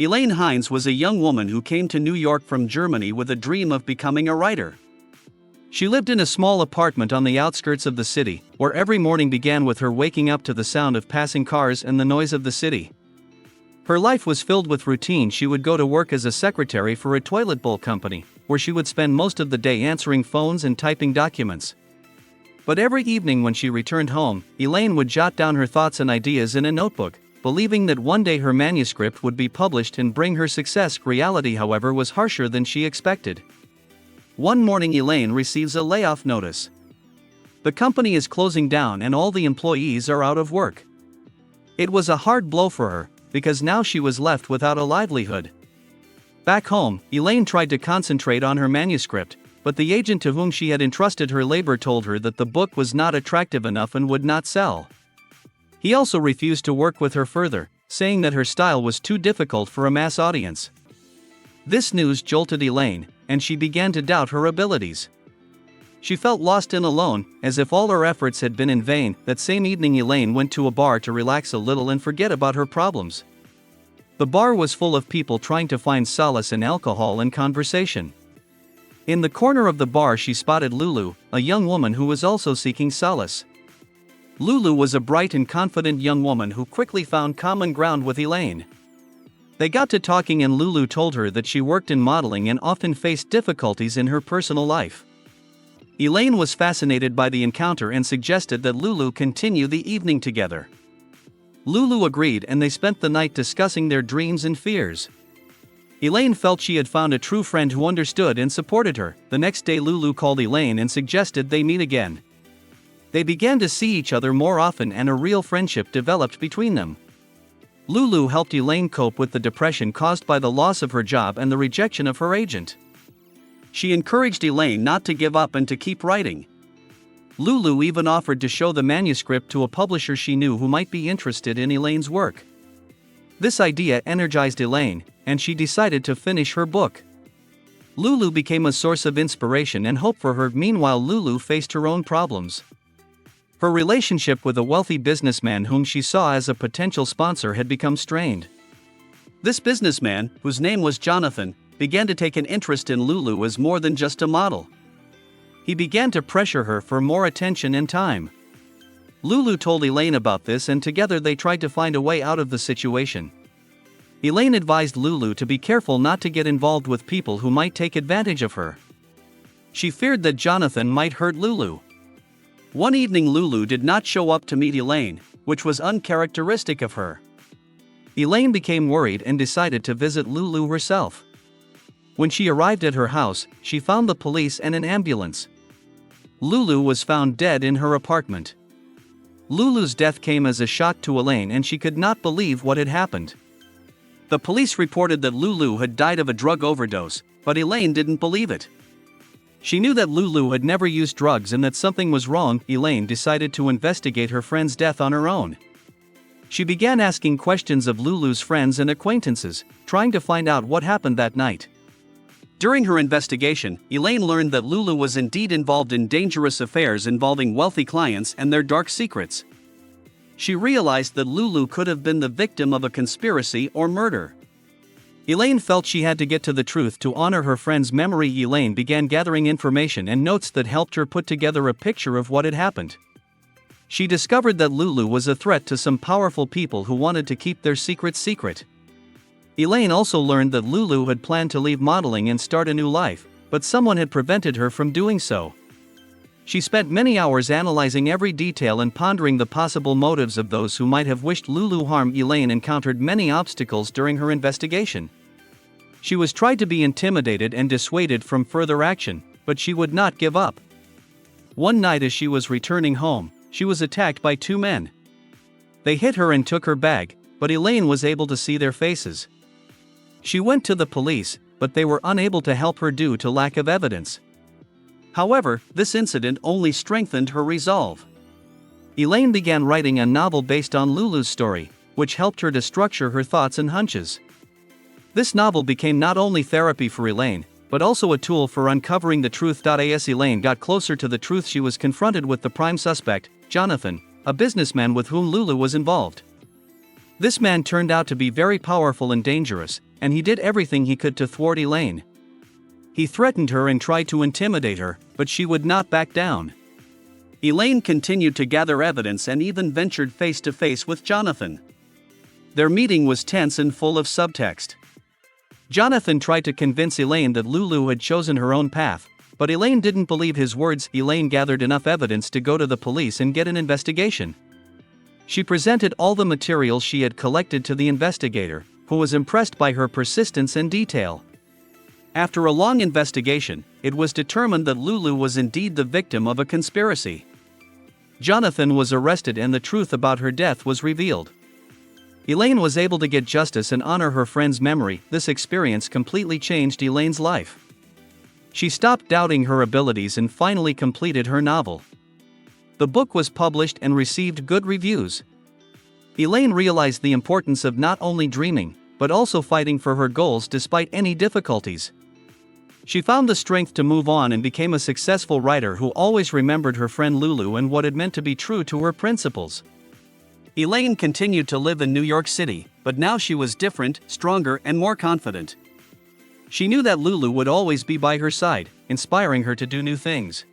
Elaine Hines was a young woman who came to New York from Germany with a dream of becoming a writer. She lived in a small apartment on the outskirts of the city, where every morning began with her waking up to the sound of passing cars and the noise of the city. Her life was filled with routine. She would go to work as a secretary for a toilet bowl company, where she would spend most of the day answering phones and typing documents. But every evening when she returned home, Elaine would jot down her thoughts and ideas in a notebook, believing that one day her manuscript would be published and bring her success. Reality, however, was harsher than she expected. One morning, Elaine receives a layoff notice. The company is closing down and all the employees are out of work. It was a hard blow for her, because now she was left without a livelihood. Back home, Elaine tried to concentrate on her manuscript, but the agent to whom she had entrusted her labor told her that the book was not attractive enough and would not sell. He also refused to work with her further, saying that her style was too difficult for a mass audience. This news jolted Elaine, and she began to doubt her abilities. She felt lost and alone, as if all her efforts had been in vain. That same evening, Elaine went to a bar to relax a little and forget about her problems. The bar was full of people trying to find solace in alcohol and conversation. In the corner of the bar, she spotted Lulu, a young woman who was also seeking solace. Lulu was a bright and confident young woman who quickly found common ground with Elaine. They got to talking and Lulu told her that she worked in modeling and often faced difficulties in her personal life. Elaine was fascinated by the encounter and suggested that Lulu continue the evening together. Lulu agreed and they spent the night discussing their dreams and fears. Elaine felt she had found a true friend who understood and supported her. The next day, Lulu called Elaine and suggested they meet again. They began to see each other more often and a real friendship developed between them. Lulu helped Elaine cope with the depression caused by the loss of her job and the rejection of her agent. She encouraged Elaine not to give up and to keep writing. Lulu even offered to show the manuscript to a publisher she knew who might be interested in Elaine's work. This idea energized Elaine, and she decided to finish her book. Lulu became a source of inspiration and hope for her. Meanwhile, Lulu faced her own problems. Her relationship with a wealthy businessman whom she saw as a potential sponsor had become strained. This businessman, whose name was Jonathan, began to take an interest in Lulu as more than just a model. He began to pressure her for more attention and time. Lulu told Elaine about this and together they tried to find a way out of the situation. Elaine advised Lulu to be careful not to get involved with people who might take advantage of her. She feared that Jonathan might hurt Lulu. One evening, Lulu did not show up to meet Elaine, which was uncharacteristic of her. Elaine became worried and decided to visit Lulu herself. When she arrived at her house, she found the police and an ambulance. Lulu was found dead in her apartment. Lulu's death came as a shock to Elaine and she could not believe what had happened. The police reported that Lulu had died of a drug overdose, but Elaine didn't believe it. She knew that Lulu had never used drugs and that something was wrong. Elaine decided to investigate her friend's death on her own. She began asking questions of Lulu's friends and acquaintances, trying to find out what happened that night. During her investigation, Elaine learned that Lulu was indeed involved in dangerous affairs involving wealthy clients and their dark secrets. She realized that Lulu could have been the victim of a conspiracy or murder. Elaine felt she had to get to the truth to honor her friend's memory. Elaine began gathering information and notes that helped her put together a picture of what had happened. She discovered that Lulu was a threat to some powerful people who wanted to keep their secrets secret. Elaine also learned that Lulu had planned to leave modeling and start a new life, but someone had prevented her from doing so. She spent many hours analyzing every detail and pondering the possible motives of those who might have wished Lulu harm. Elaine encountered many obstacles during her investigation. She was tried to be intimidated and dissuaded from further action, but she would not give up. One night as she was returning home, she was attacked by two men. They hit her and took her bag, but Elaine was able to see their faces. She went to the police, but they were unable to help her due to lack of evidence. However, this incident only strengthened her resolve. Elaine began writing a novel based on Lulu's story, which helped her to structure her thoughts and hunches. This novel became not only therapy for Elaine, but also a tool for uncovering the truth. As Elaine got closer to the truth, she was confronted with the prime suspect, Jonathan, a businessman with whom Lulu was involved. This man turned out to be very powerful and dangerous, and he did everything he could to thwart Elaine. He threatened her and tried to intimidate her, but she would not back down. Elaine continued to gather evidence and even ventured face to face with Jonathan. Their meeting was tense and full of subtext. Jonathan tried to convince Elaine that Lulu had chosen her own path, but Elaine didn't believe his words. Elaine gathered enough evidence to go to the police and get an investigation. She presented all the materials she had collected to the investigator, who was impressed by her persistence and detail. After a long investigation, it was determined that Lulu was indeed the victim of a conspiracy. Jonathan was arrested and the truth about her death was revealed. Elaine was able to get justice and honor her friend's memory. This experience completely changed Elaine's life. She stopped doubting her abilities and finally completed her novel. The book was published and received good reviews. Elaine realized the importance of not only dreaming, but also fighting for her goals despite any difficulties. She found the strength to move on and became a successful writer who always remembered her friend Lulu and what it meant to be true to her principles. Elaine continued to live in New York City, but now she was different, stronger, and more confident. She knew that Lulu would always be by her side, inspiring her to do new things.